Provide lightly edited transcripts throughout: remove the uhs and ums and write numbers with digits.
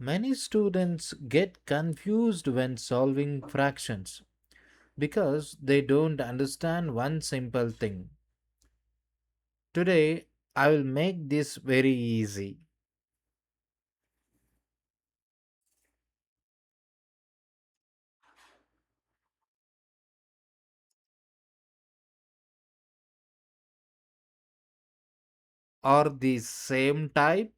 Many students get confused when solving fractions because they don't understand one simple thing. Today, I will make this very easy. Or the same type.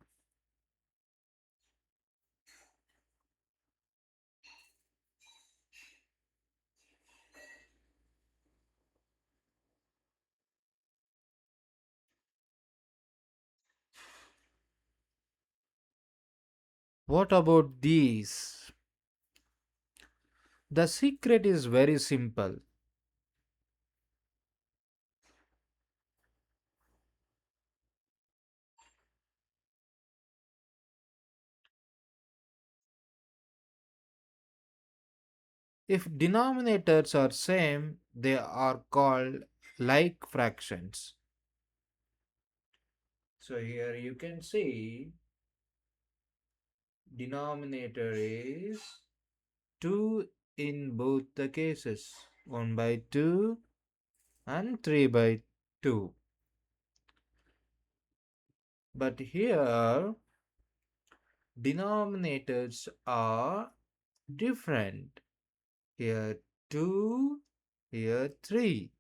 What about these? The secret is very simple. If denominators are same, they are called like fractions. So here you can see denominator is 2 in both the cases, 1 by 2 and 3 by 2. But here denominators are different. Here 2, here 3.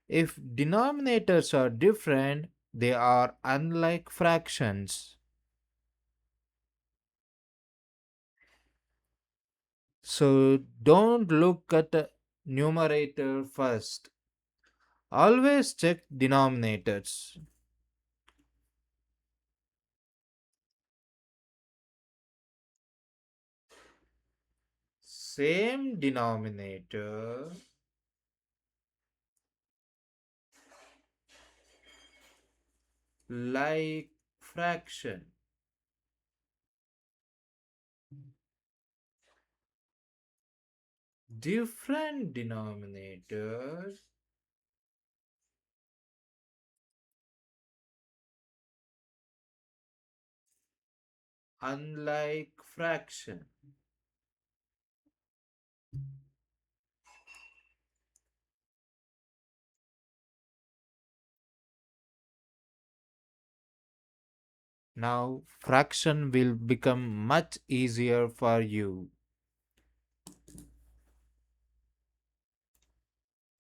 If denominators are different, they are unlike fractions. So don't look at the numerator first. Always check denominators. Same denominator, like fraction. Different denominators, unlike fraction. Now fraction will become much easier for you.